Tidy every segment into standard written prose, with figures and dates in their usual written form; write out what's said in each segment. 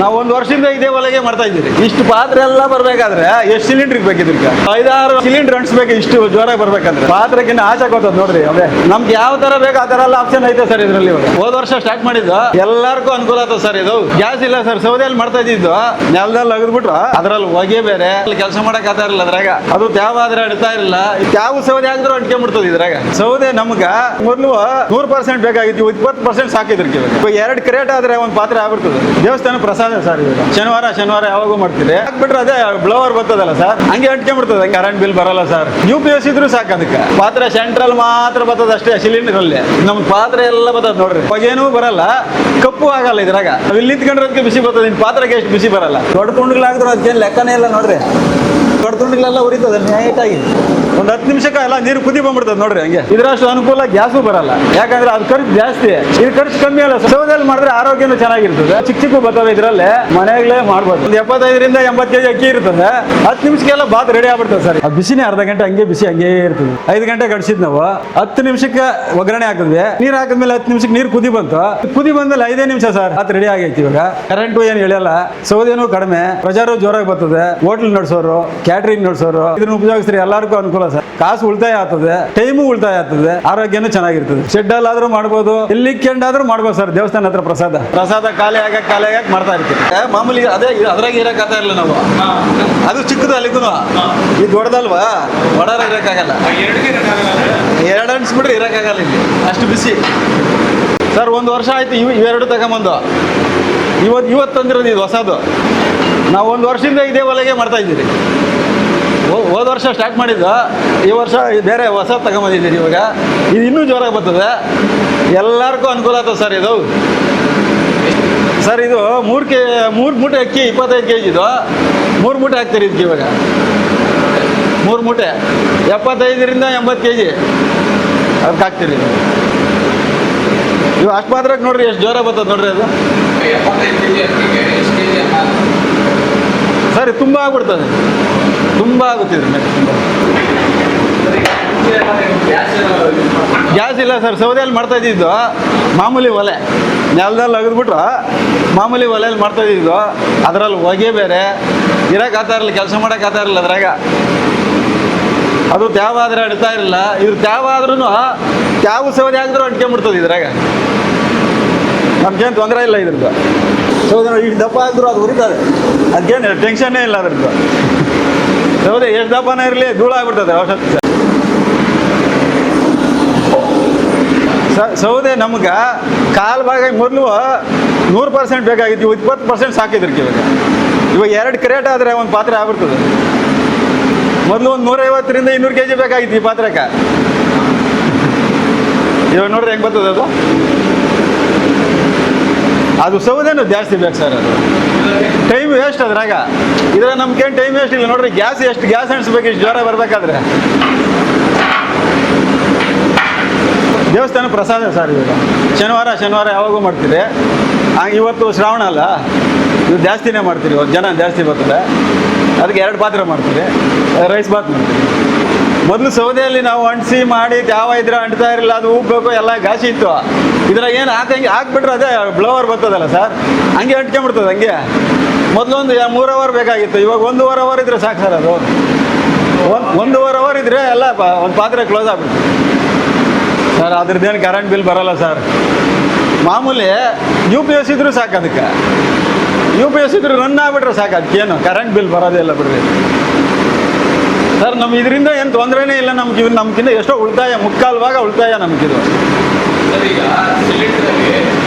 ನಾವು ಒಂದು ವರ್ಷದಿಂದ ಇದೇ ಒಲೆಗೆ ಮಾಡ್ತಾ ಇದ್ದೀವಿ. ಇಷ್ಟು ಪಾತ್ರೆ ಎಲ್ಲ ಬರ್ಬೇಕಾದ್ರೆ ಎಷ್ಟು ಸಿಲಿಂಡರ್ ಬೇಕಿದ್ರಿ? 5-6 ಸಿಲಿಂಡರ್ ಅಂಟಿಸ್ಬೇಕು. ಇಷ್ಟು ಜೋರಾಗಿ ಬರ್ಬೇಕಂದ್ರೆ ಪಾತ್ರೆಗಿನ್ನ ಆಚೆ ಹೋಗ್ತದೆ ನೋಡ್ರಿ. ಅದೇ ನಮ್ಗೆ ಯಾವ ತರ ಬೇಕು ಆ ತರ ಎಲ್ಲ ಆಪ್ಷನ್ ಐತೆ ಸರ್ ಇದರಲ್ಲಿ. ಹೋದ ವರ್ಷ ಸ್ಟಾರ್ಟ್ ಮಾಡಿದ್ದು ಎಲ್ಲರಿಗೂ ಅನುಕೂಲ ಆಗ್ತದೆ ಸರ್. ಇದು ಗ್ಯಾಸ್ ಇಲ್ಲ ಸರ್, ಸೌದೆಯಲ್ಲಿ ಮಾಡ್ತಾ ಇದ್ದಿದ್ದು. ನೆಲದಲ್ಲಿ ಅಗದ್ಬಿಟ್ರು ಅದ್ರಲ್ಲಿ ಹೊಗೆ ಬೇರೆ, ಕೆಲಸ ಮಾಡಕ್ ಆಗ್ತಾ ಇರಲಿಲ್ಲ ಅದ್ರಾಗ. ಅದು ತ್ಯಾವ ಆದ್ರೆ ಅಡ್ತಾ ಇರಲಿಲ್ಲ. ಯಾವ ಸೌದೆ ಆಗಿದ್ರು ಅಂಟ್ಕೊಂಡ್ಬಿಡ್ತದೆ ಇದ್ರಾಗ. ಸೌದೆ ನಮ್ಗ ಮೊದಲು 100% ಬೇಕಾಗಿತ್ತು, 20% ಸಾಕಿದ್ರಿ. ಇವಾಗ 2 ಕ್ರೇಟ್ ಆದ್ರೆ ಒಂದು ಪಾತ್ರೆ ಆಗ್ಬಿಡ್ತದೆ. ದೇವಸ್ಥಾನ ಪ್ರಸಾದ ಸರ್ ಇವಾಗ. ಶನಿವಾರ ಯಾವಾಗೂ ಮಾಡ್ತೀರಿ. ಹಾಕ್ಬಿಟ್ರೆ ಅದೇ ಬ್ಲವರ್ ಬರ್ತದಲ್ಲ ಸರ್, ಹಂಗೆ ಅಂಟ್ಕೊಂಡ್ಬಿಡ್ತದೆ. ಕರೆಂಟ್ ಬಿಲ್ ಬರಲ್ಲ ಸರ್. UPS ಇದ್ರು ಸಾಕು ಅದಕ್ಕೆ. ಪಾತ್ರೆ ಸೆಂಟ್ರಲ್ ಮಾತ್ರ ಬರ್ತದೆ ಅಷ್ಟೇ, ಸಿಲಿಂಡರ್ ಅಲ್ಲಿ. ನಮ್ ಪಾತ್ರೆ ಎಲ್ಲ ಬರ್ತದೆ ನೋಡ್ರಿ. ಹೊಗೇನೂ ಬರಲ್ಲ, ಕಪ್ಪು ಆಗಲ್ಲ ಇದ್ರಾಗ. ಇಲ್ಲಿ ನಿಂತ್ಕೊಂಡ್ರೆ ಬಿಸಿ ಬರ್ತದೆ. ಇನ್ ಪಾತ್ರೆಗೆ ಎಷ್ಟು ಬಿಸಿ ಬರಲ್ಲ. ದೊಡ್ಡ ತುಂಡುಗಳಾಗಿದ್ರು ಅದಕ್ಕೇನು ಲೆಕ್ಕನೇ ಇಲ್ಲ ನೋಡ್ರಿ. ದೊಡ್ಡ ತುಂಡುಗಳೆಲ್ಲ ಉರಿತದೆ ನೀಟಾಗಿ. ಒಂದು 10 ನಿಮಿಷಕ್ಕೆ ಎಲ್ಲ ನೀರು ಕುದಿ ಬಂದ್ಬಿಡ್ತದೆ ನೋಡ್ರಿ. ಹಂಗೆ ಇದ್ರಷ್ಟು ಅನುಕೂಲ ಗ್ಯಾಸು ಬರಲ್ಲ, ಯಾಕಂದ್ರೆ ಅದು ಖರ್ಚು ಜಾಸ್ತಿ. ಇದು ಖರ್ಚು ಕಮ್ಮಿ ಅಲ್ಲ. ಸೌದೆಯಲ್ಲಿ ಮಾಡಿದ್ರೆ ಆರೋಗ್ಯನೂ ಚೆನ್ನಾಗಿರ್ತದೆ. ಚಿಕ್ಕ ಬರ್ತವೆ ಇದ್ರಲ್ಲೇ, ಮನೆಗಳೇ ಮಾಡ್ಬೋದು. ಒಂದು 75ರಿಂದ 80 kg ಅಕ್ಕಿ ಇರ್ತದೆ. 10 ನಿಮಿಷಕ್ಕೆಲ್ಲ ಬಾತ್ ರೆಡಿ ಆಗ್ಬಿಡ್ತದೆ ಸರ್. ಅದು ಬಿಸಿನೇ ಅರ್ಧ ಗಂಟೆ ಹಂಗೆ ಬಿಸಿ ಹಂಗೆ ಇರ್ತದೆ. 5 ಗಂಟೆ ಕಡಿಸಿದ್ ನಾವು 10 ನಿಮಿಷಕ್ಕೆ ಒಗ್ಗರಣೆ ಹಾಕಿದ್ವಿ. ನೀರು ಹಾಕಿದ್ಮೇಲೆ 10 ನಿಮಿಷಕ್ಕೆ ನೀರು ಕುದಿ ಬಂತು. ಕುದಿ ಬಂದ್ಮೇಲೆ 5 ನಿಮಿಷ ಸರ್ ಅದು ರೆಡಿ ಆಗೈತಿ. ಇವಾಗ ಕರೆಂಟು ಏನು ಎಳೆಯಲ್ಲ, ಸೌದೆನೂ ಕಡಿಮೆ, ಪ್ರಜಾರು ಜೋರಾಗಿ ಬರ್ತದೆ. ಹೋಟ್ಲ್ ನಡೆಸೋರು, ಕ್ಯಾಟ್ರಿಂಗ್ ನಡೆಸೋರು ಇದನ್ನ ಉಪಯೋಗಿಸ್ರಿ, ಎಲ್ಲರಿಗೂ ಅನುಕೂಲ ಸರ್. ಕಾಸು ಉಳಿತಾಯ ಆಗ್ತದೆ, ಟೈಮು ಉಳಿತಾಯ ಆಗ್ತದೆ, ಆರೋಗ್ಯನೂ ಚೆನ್ನಾಗಿರ್ತದೆ. ಶೆಡ್ ಅಲ್ಲಾದ್ರೂ ಮಾಡ್ಬೋದು, ಎಲ್ಲಿ ಕೆಂಡಾದ್ರೂ ಮಾಡ್ಬೋದು ಸರ್. ದೇವಸ್ಥಾನ ಹತ್ರ ಪ್ರಸಾದ ಖಾಲಿ ಆಗಕ್ಕೆ ಮಾಡ್ತಾ ಇರ್ತೀವಿ. ಮಾಮೂಲಿ ಅದೇ ಅದ್ರಾಗ ಇರಕ್ಕಾಗ್ತಾ ಇಲ್ಲ ನಾವು. ಅದು ಚಿಕ್ಕದು ಅಲ್ಲಿಗೂ. ಇದು ದೊಡ್ಡದಲ್ವಾ, ಒಡಾರ ಇರಕ್ಕಾಗಲ್ಲ. 2 ಅನ್ಸ್ಬಿಟ್ರೆ ಇರಕ್ಕಾಗಲ್ಲ ಇಲ್ಲಿ, ಅಷ್ಟು ಬಿಸಿ ಸರ್. 1 ವರ್ಷ ಆಯ್ತು ಇವೆರಡು ತಗೊಂಬಂದು. ಇವತ್ತು ತಂದಿರೋದು ಇದು ಹೊಸದು. ನಾವು 1 ವರ್ಷದಿಂದ ಇದೇ ಒಲೆಗೆ ಮಾಡ್ತಾ ಇದ್ದೀವಿ. ಹೋದ ವರ್ಷ ಸ್ಟಾರ್ಟ್ ಮಾಡಿದ್ದು, ಈ ವರ್ಷ ಬೇರೆ ಹೊಸ ತಗೊಂಬಂದಿದ್ದೀರಿ. ಇವಾಗ ಇದು ಇನ್ನೂ ಜೋರಾಗಿ ಬರ್ತದೆ, ಎಲ್ಲರಿಗೂ ಅನುಕೂಲ ಆಗ್ತದೆ ಸರ್. ಇದು ಸರ್ ಇದು 3 ಮೂಟೆ ಅಕ್ಕಿ 25 kg ಇದು. 3 ಮೂಟೆ ಹಾಕ್ತೀರಿ ಇದಕ್ಕೆ. ಇವಾಗ 3 ಮೂಟೆ 75ರಿಂದ 80 kg ಅದಕ್ಕೆ ಹಾಕ್ತೀರಿ. ಇವು ಅಷ್ಟು ಮಾತ್ರಕ್ಕೆ ನೋಡ್ರಿ ಎಷ್ಟು ಜೋರಾಗಿ ಬರ್ತದೆ ನೋಡ್ರಿ. ಅದು ಸರಿ ತುಂಬ ಆಗ್ಬಿಡ್ತದೆ, ತುಂಬ ಆಗುತ್ತಿದೆ. ಗ್ಯಾಸ್ ಇಲ್ಲ ಸರ್, ಸೌದೆಯಲ್ಲಿ ಮಾಡ್ತಾ ಇದ್ದಿದ್ದು. ಮಾಮೂಲಿ ಒಲೆ ನೆಲದಲ್ಲಿ ಅಗದ್ಬಿಟ್ರು ಮಾಮೂಲಿ ಒಲೆಯಲ್ಲಿ ಮಾಡ್ತಾ ಇದ್ದಿದ್ದು. ಅದರಲ್ಲಿ ಹೊಗೆ ಬೇರೆ, ಇರಕ್ಕೆ ಆಗ್ತಾ ಇರಲಿಲ್ಲ, ಕೆಲಸ ಮಾಡಕ್ಕೆ ಆಗ್ತಾ ಇರಲಿಲ್ಲ ಅದ್ರಾಗ. ಅದು ತ್ಯಾವ ಆದರೆ ಅಡ್ತಾ ಇರಲಿಲ್ಲ. ಇದ್ರ ತ್ಯಾವ ಆದ್ರೂ ತ್ಯಾವ ಸೌದೆ ಆಗಿದ್ರು ಅಂಟ್ಕೊಂಡ್ಬಿಡ್ತದೆ ಇದ್ರಾಗ. ನಮ್ಗೇನು ತೊಂದರೆ ಇಲ್ಲ ಇದ್ರದ್ದು. ಸೌದೆ ಇಷ್ಟು ದಪ್ಪ ಆಗಿದ್ರು ಅದು ಉರಿತದೆ, ಅದಕ್ಕೇನು ಟೆನ್ಷನ್ನೇ ಇಲ್ಲ ಅದ್ರದ್ದು. ಸೌದೆ ಎಷ್ಟು ದಪ್ಪನೇ ಇರಲಿ ಧೂಳಾಗ್ಬಿಡ್ತದೆ ಔಷಧಿ. ಸೌದೆ ನಮ್ಗೆ ಕಾಲು ಭಾಗ ಮೊದಲು 100% ಬೇಕಾಗಿತ್ತು, 20% ಸಾಕಿದ್ರಿ. ಇವಾಗ 2 ಕ್ರೇಟ್ ಆದರೆ ಒಂದು ಪಾತ್ರೆ ಆಗ್ಬಿಡ್ತದೆ. ಮೊದಲು ಒಂದು 150ರಿಂದ 200 kg ಬೇಕಾಗಿತ್ತು ಈ ಪಾತ್ರೆಗೆ. ಇವಾಗ ನೋಡ್ರಿ ಹೆಂಗೆ ಬರ್ತದೆ ಅದು. ಅದು ಸೌದೆನೂ ಜಾಸ್ತಿ ಬೇಕು ಸರ್. ಅದು ಟೈಮ್ ವೇಸ್ಟ್ ಅದ್ರಾಗ. ಇದ್ರಾಗ ನಮ್ಗೇನು ಟೈಮ್ ವೇಸ್ಟ್ ಇಲ್ಲ ನೋಡ್ರಿ. ಗ್ಯಾಸ್ ಅಣಿಸ್ಬೇಕು ಇಷ್ಟು ಜ್ವರ ಬರಬೇಕಾದ್ರೆ. ದೇವಸ್ಥಾನ ಪ್ರಸಾದ ಸರ್. ಇವಾಗ ಶನಿವಾರ ಯಾವಾಗೂ ಮಾಡ್ತೀರಿ. ಇವತ್ತು ಶ್ರಾವಣ ಅಲ್ಲ, ಇದು ಜಾಸ್ತಿನೇ ಮಾಡ್ತೀರಿ. ಇವತ್ತು ಜನ ಜಾಸ್ತಿ ಬರ್ತದೆ, ಅದಕ್ಕೆ 2 ಪಾತ್ರೆ ಮಾಡ್ತೀವಿ. ರೈಸ್ ಬಾತ್ ಮಾಡ್ತೀವಿ. ಮೊದಲು ಸೌದೆಯಲ್ಲಿ ನಾವು ಅಂಟಿಸಿ ಮಾಡಿ ಯಾವ ಇದ್ರೆ ಅಂಟ್ತಾ ಇರಲಿಲ್ಲ, ಅದು ಉಬ್ಬಬೇಕು, ಎಲ್ಲ ಗಾಸಿ ಇತ್ತು. ಇದ್ರಾಗ ಏನು ಹಾಕ್ಬಿಟ್ರೆ ಅದೇ ಬ್ಲವರ್ ಬರ್ತದಲ್ಲ ಸರ್, ಹಂಗೆ ಅಂಟ್ಕೊಂಡ್ಬಿಡ್ತದೆ. ಹಂಗೆ ಮೊದಲೊಂದು 3 ಅವರ್ ಬೇಕಾಗಿತ್ತು, ಇವಾಗ 1.5 ಅವರ್ ಇದ್ರೆ ಸಾಕು ಸರ್. ಅದು 1.5 ಅವರ್ ಇದ್ರೆ ಎಲ್ಲ ಒಂದು ಪಾತ್ರೆ ಕ್ಲೋಸ್ ಆಗ್ಬಿಡ್ತು ಸರ್. ಅದ್ರದ್ದೇನು ಕರೆಂಟ್ ಬಿಲ್ ಬರಲ್ಲ ಸರ್. ಮಾಮೂಲಿ UPS ಇದ್ರೂ ಸಾಕು. ಅದಕ್ಕೆ UPS ಇದ್ರೂ ರನ್ ಆಗಿಬಿಟ್ರೆ ಸಾಕು, ಅದಕ್ಕೇನು ಕರೆಂಟ್ ಬಿಲ್ ಬರೋದೇ ಇಲ್ಲ ಬಿಡ್ರಿ ಸರ್. ನಮ್ಗೆ ಇದರಿಂದ ಏನು ತೊಂದರೆನೇ ಇಲ್ಲ. ನಮ್ಗಿಂತ ಎಷ್ಟೋ ಉಳಿತಾಯ, 3/4 ಭಾಗ ಉಳಿತಾಯ ನಮಗಿದು.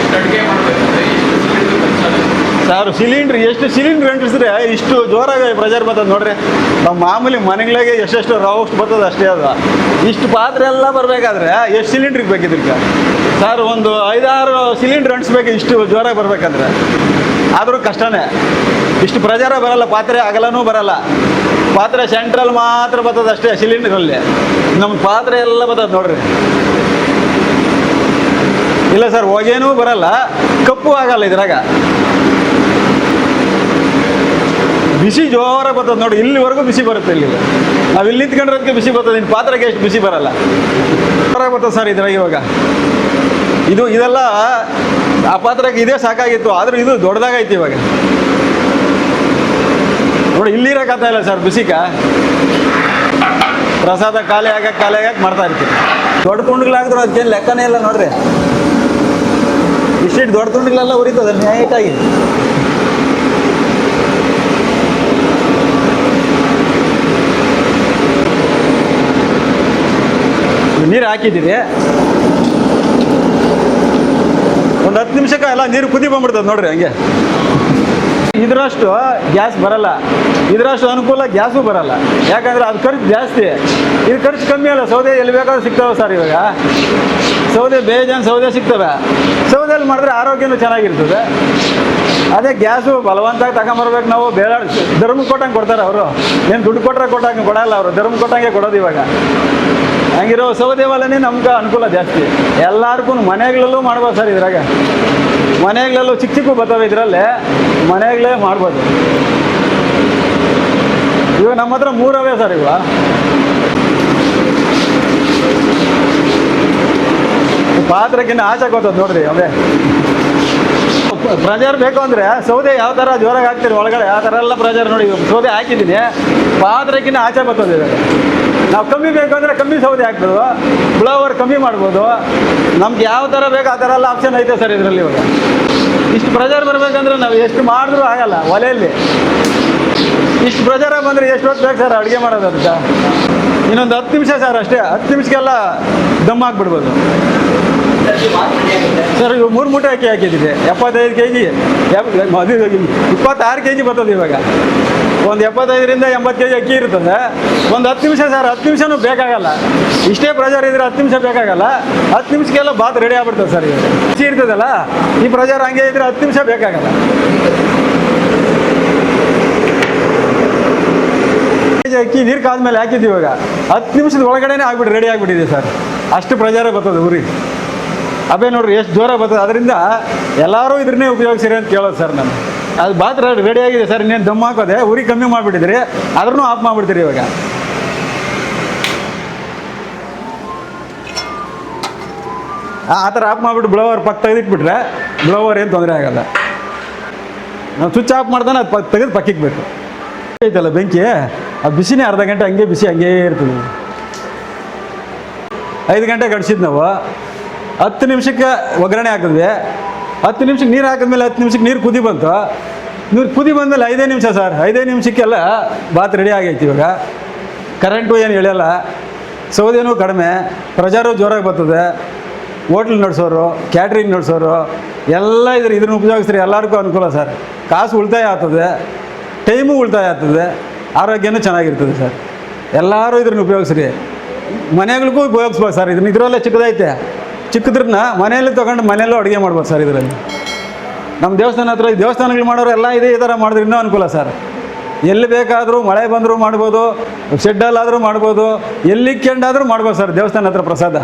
ಸರ್ ಸಿಲಿಂಡ್ರ್ ಎಷ್ಟು ಸಿಲಿಂಡ್ರ್ ಅಂಟಿಸಿದ್ರೆ ಇಷ್ಟು ಜೋರಾಗಿ ಪ್ರೆಷರ್ ಬರ್ತದೆ ನೋಡ್ರಿ. ನಮ್ಮ ಮಾಮೂಲಿ ಮನೆಗಳಿಗೆ ಎಷ್ಟು ರೌಸ್ಟ್ ಬರ್ತದೆ ಅಷ್ಟೇ. ಅದು ಇಷ್ಟು ಪಾತ್ರೆ ಎಲ್ಲ ಬರಬೇಕಾದ್ರೆ ಎಷ್ಟು ಸಿಲಿಂಡ್ರಿಗೆ ಬೇಕಿದ್ರಿ ಸರ್? ಒಂದು 5-6 ಸಿಲಿಂಡ್ರ್ ಅಂಟಿಸ್ಬೇಕು ಇಷ್ಟು ಜೋರಾಗಿ ಬರಬೇಕಾದ್ರೆ. ಆದರೂ ಕಷ್ಟನೇ. ಇಷ್ಟು ಪ್ರೆಷರ ಬರಲ್ಲ, ಪಾತ್ರೆ ಅಗಲನೂ ಬರಲ್ಲ. ಪಾತ್ರೆ ಸೆಂಟ್ರಲ್ ಮಾತ್ರ ಬರ್ತದೆ ಅಷ್ಟೇ ಸಿಲಿಂಡ್ರಲ್ಲಿ. ನಮ್ಮ ಪಾತ್ರೆ ಎಲ್ಲ ಬರ್ತದೆ ನೋಡ್ರಿ. ಇಲ್ಲ ಸರ್, ಹೊಗೇನೂ ಬರಲ್ಲ, ಕಪ್ಪು ಆಗಲ್ಲ ಇದ್ರಾಗ. ಬಿಸಿ ಜೋರ ಬರ್ತದೆ ನೋಡಿ. ಇಲ್ಲಿವರೆಗೂ ಬಿಸಿ ಬರುತ್ತೆ. ಇಲ್ಲಿ ನಾವು ಇಲ್ಲಿ ನಿಂತ್ಕೊಂಡ್ರೆ ಬಿಸಿ ಬರ್ತದೆ. ಇನ್ನು ಪಾತ್ರೆಗೆ ಎಷ್ಟು ಬಿಸಿ ಬರಲ್ಲ, ಜೋರಾಗಿ ಬರ್ತದೆ ಸರ್ ಇದ್ರಾಗ. ಇವಾಗ ಇದೆಲ್ಲ ಆ ಪಾತ್ರಕ್ಕೆ ಇದೇ ಸಾಕಾಗಿತ್ತು, ಆದರೂ ಇದು ದೊಡ್ಡದಾಗೈತಿ ಇವಾಗ ನೋಡಿ. ಇಲ್ಲಿರೋಕ್ಕಾಗ್ತಾ ಇಲ್ಲ ಸರ್ ಬಿಸಿಕ, ಪ್ರಸಾದ ಖಾಲಿ ಆಗಕ್ಕೆ ಮಾಡ್ತಾ ಇರ್ತೀವಿ. ದೊಡ್ಡ ತುಂಡುಗಳಾಗಿದ್ರು ಅದಕ್ಕೇನು ಲೆಕ್ಕನೇ ಇಲ್ಲ ನೋಡ್ರಿ. ಇಷ್ಟಿಟ್ಟು ದೊಡ್ಡ ತುಂಡುಗಳೆಲ್ಲ ಉರಿತದೆ ನೀಟಾಗಿ. ನೀರು ಹಾಕಿದ್ದೀರಿ, ಒಂದು 10 ನಿಮಿಷಕ್ಕೆ ಎಲ್ಲ ನೀರು ಕುದಿ ಬಂದ್ಬಿಡ್ತದೆ ನೋಡ್ರಿ. ಹಂಗೆ ಇದರಷ್ಟು ಗ್ಯಾಸ್ ಬರಲ್ಲ, ಇದರಷ್ಟು ಅನುಕೂಲ ಗ್ಯಾಸು ಬರಲ್ಲ. ಯಾಕಂದರೆ ಅದು ಖರ್ಚು ಜಾಸ್ತಿ, ಇದು ಖರ್ಚು ಕಮ್ಮಿ ಅಲ್ಲ. ಸೌದೆ ಎಲ್ಲಿ ಬೇಕಾದ್ರೂ ಸಿಗ್ತವೆ ಸರ್ ಇವಾಗ. ಸೌದೆ ಬೇಜಾನ್ ಸೌದೆ ಸಿಗ್ತವೆ. ಸೌದೆಯಲ್ಲಿ ಮಾಡಿದ್ರೆ ಆರೋಗ್ಯನೂ ಚೆನ್ನಾಗಿರ್ತದೆ. ಅದೇ ಗ್ಯಾಸು ಬಲವಂತಾಗಿ ತಗೊಂಬರ್ಬೇಕು ನಾವು. ಬೇಡ ಧರ್ಮ ಕೊಟ್ಟಂಗೆ ಕೊಡ್ತಾರೆ ಅವರು, ಏನು ದುಡ್ಡು ಕೊಟ್ಟರೆ ಕೊಟ್ಟಂಗೆ ಕೊಡಲ್ಲ ಅವರು, ಧರ್ಮ ಕೊಟ್ಟಂಗೆ ಕೊಡೋದು ಇವಾಗ. ಹಂಗಿರೋ ಸೌದೆ ಒಲೆನೇ ನಮ್ಗೆ ಅನುಕೂಲ ಜಾಸ್ತಿ. ಎಲ್ಲರಿಗೂ ಮನೆಗಳಲ್ಲೂ ಮಾಡ್ಬೋದು ಸರ್ ಇದ್ರಾಗ. ಮನೆಗಳಲ್ಲೂ ಚಿಕ್ಕ ಚಿಕ್ಕ ಬರ್ತವೆ ಇದರಲ್ಲೇ, ಮನೆಗಳೇ ಮಾಡ್ಬೋದು. ಇವಾಗ ನಮ್ಮ ಹತ್ರ 3 ಅವೇ ಸರ್ ಇವ. ಪಾತ್ರಕ್ಕಿಂತ ಆಚೆ ಗೊತ್ತದ ನೋಡ್ರಿ ಅವೇ. ಪ್ರೆಜರ್ ಬೇಕು ಅಂದರೆ ಸೌದೆ ಯಾವ ಥರ ಜೋರಾಗಿ ಹಾಕ್ತೀರಿ ಒಳಗಡೆ, ಆ ಥರ ಎಲ್ಲ ಪ್ರೆಜರ್ ನೋಡಿ. ಸೌದೆ ಹಾಕಿದ್ದೀನಿ, ಪಾತ್ರಕ್ಕಿಂತ ಆಚೆ ಬರ್ತದೆ ಇವಾಗ. ನಾವು ಕಮ್ಮಿ ಬೇಕು ಅಂದರೆ ಕಮ್ಮಿ ಸೌದೆ ಹಾಕ್ಬೋದು, ಬ್ಲವರ್ ಕಮ್ಮಿ ಮಾಡ್ಬೋದು. ನಮ್ಗೆ ಯಾವ ಥರ ಬೇಕು ಆ ಥರ ಎಲ್ಲ ಆಪ್ಷನ್ ಐತೆ ಸರ್ ಇದರಲ್ಲಿ ಇವಾಗ. ಇಷ್ಟು ಪ್ರೆಜರ್ ಬರಬೇಕಂದ್ರೆ ನಾವು ಎಷ್ಟು ಮಾಡಿದ್ರೂ ಆಗಲ್ಲ ಒಲೆಯಲ್ಲಿ. ಇಷ್ಟು ಪ್ರೆಜರಾಗಿ ಬಂದರೆ ಎಷ್ಟು ಹೊತ್ತು ಬೇಕು ಸರ್ ಅಡುಗೆ ಮಾಡೋದು ಅದಕ್ಕೆ? ಇನ್ನೊಂದು 10 ನಿಮಿಷ ಸರ್ ಅಷ್ಟೇ. 10 ನಿಮಿಷಕ್ಕೆಲ್ಲ ದಮ್ ಹಾಕ್ಬಿಡ್ಬೋದು ಸರ್. ಇವು 3 ಮೂಟೆ ಅಕ್ಕಿ ಹಾಕಿದ್ದಿದೆ, 75 kg, 26 kg ಬರ್ತದೆ ಇವಾಗ. ಒಂದು 75ರಿಂದ 80 kg ಅಕ್ಕಿ ಇರ್ತದೆ. ಒಂದು 10 ನಿಮಿಷ ಸರ್, 10 ನಿಮಿಷನೂ ಬೇಕಾಗಲ್ಲ. ಇಷ್ಟೇ ಪ್ರೆಜರ್ ಇದ್ರೆ 10 ನಿಮಿಷ ಬೇಕಾಗಲ್ಲ. 10 ನಿಮಿಷಕ್ಕೆಲ್ಲ ಬಾತ್ ರೆಡಿ ಆಗ್ಬಿಡ್ತದೆ ಸರ್. ಇವಾಗ ಬಿಸಿ ಇರ್ತದಲ್ಲ, ಈ ಪ್ರೆಜರ್ ಹಂಗೆ ಇದ್ರೆ 10 ನಿಮಿಷ ಬೇಕಾಗಲ್ಲ. ಅಕ್ಕಿ ನೀರು ಕಾದ್ಮೇಲೆ ಹಾಕಿದ್ದೀವಿ ಇವಾಗ 10 ನಿಮಿಷದ ಒಳಗಡೆನೇ ಆಗ್ಬಿಟ್ಟು ರೆಡಿ ಆಗಿಬಿಟ್ಟಿದೆ ಸರ್. ಅಷ್ಟು ಪ್ರೆಜರೇ ಬರ್ತದೆ ಉರಿ. ಅವೇ ನೋಡ್ರಿ ಎಷ್ಟು ಜೋರ ಬರ್ತದೆ. ಅದರಿಂದ ಎಲ್ಲರೂ ಇದ್ರನ್ನೇ ಉಪಯೋಗಿಸಿರಿ ಅಂತ ಕೇಳೋದು ಸರ್ ನಾನು. ಅದು ಬಾತ್ ರೆಡಿ ಆಗಿದೆ ಸರ್, ಇನ್ನೇನು ದಮ್ ಹಾಕೋದೆ. ಉರಿ ಕಮ್ಮಿ ಮಾಡಿಬಿಟ್ಟಿದ್ರಿ, ಆದ್ರೂ ಆಫ್ ಮಾಡಿಬಿಡ್ತೀರಿ ಇವಾಗ. ಆ ಥರ ಆಫ್ ಮಾಡಿಬಿಟ್ಟು ಬ್ಲವರ್ ಪಕ್ಕ ತೆಗೆದಿಟ್ಬಿಟ್ರೆ ಬ್ಲವರ್ ಏನು ತೊಂದರೆ ಆಗಲ್ಲ. ನಾವು ಸ್ವಿಚ್ ಆಫ್ ಮಾಡ್ತಾನೆ ಅದು ತೆಗೆದು ಪಕ್ಕಿಗೆ ಬೇಕು. ಐತಲ್ಲ ಬೆಂಕಿ, ಅದು ಬಿಸಿನೇ ಅರ್ಧ ಗಂಟೆ ಹಂಗೆ ಬಿಸಿ ಹಂಗೇ ಇರ್ತದೆ. 5 ಗಂಟೆ ಗಡಿಸಿದ್ದು ನಾವು. 10 ನಿಮಿಷಕ್ಕೆ ಒಗ್ಗರಣೆ ಹಾಕಿದ್ವಿ. 10 ನಿಮಿಷಕ್ಕೆ ನೀರು ಹಾಕಿದ್ಮೇಲೆ 10 ನಿಮಿಷಕ್ಕೆ ನೀರು ಕುದಿ ಬಂತು. ನೀರು ಕುದಿ ಬಂದಮೇಲೆ 5 ನಿಮಿಷ ಸರ್, 5 ನಿಮಿಷಕ್ಕೆಲ್ಲ ಬಾತ್ ರೆಡಿ ಆಗೈತಿ ಇವಾಗ. ಕರೆಂಟು ಏನು ಎಳೆಯಲ್ಲ, ಸೌದೆನೂ ಕಡಿಮೆ, ಪ್ರೆಜರು ಜೋರಾಗಿ ಬರ್ತದೆ. ಹೋಟ್ಲ್ ನಡೆಸೋರು, ಕ್ಯಾಟ್ರಿಂಗ್ ನಡೆಸೋರು ಎಲ್ಲ ಇದನ್ನ ಉಪಯೋಗಿಸ್ರಿ, ಎಲ್ಲರಿಗೂ ಅನುಕೂಲ ಸರ್. ಕಾಸು ಉಳಿತಾಯ ಆಗ್ತದೆ, ಟೈಮು ಉಳಿತಾಯ ಆಗ್ತದೆ, ಆರೋಗ್ಯನೂ ಚೆನ್ನಾಗಿರ್ತದೆ ಸರ್. ಎಲ್ಲರೂ ಇದ್ರನ್ನ ಉಪಯೋಗಿಸ್ರಿ. ಮನೆಗಳಿಗೂ ಉಪಯೋಗಿಸ್ಬೋದು ಸರ್. ಇದರಲ್ಲೇ ಚಿಕ್ಕದೈತೆ, ಚಿಕ್ಕದ್ರನ್ನ ಮನೆಯಲ್ಲಿ ತೊಗೊಂಡು ಮನೆಯಲ್ಲೂ ಅಡುಗೆ ಮಾಡ್ಬೋದು ಸರ್. ಇದರಲ್ಲಿ ನಮ್ಮ ದೇವಸ್ಥಾನ ಹತ್ರ ದೇವಸ್ಥಾನಗಳು ಮಾಡೋರು ಎಲ್ಲ ಇದೇ ಈ ಥರ ಮಾಡಿದ್ರೆ ಇನ್ನೂ ಅನುಕೂಲ ಸರ್. ಎಲ್ಲಿ ಬೇಕಾದರೂ ಮಳೆ ಬಂದರೂ ಮಾಡ್ಬೋದು, ಶೆಡ್ಡಲ್ಲಾದರೂ ಮಾಡ್ಬೋದು, ಎಲ್ಲಿ ಕೆಂಡಾದರೂ ಮಾಡ್ಬೋದು ಸರ್ ದೇವಸ್ಥಾನ ಹತ್ರ ಪ್ರಸಾದ.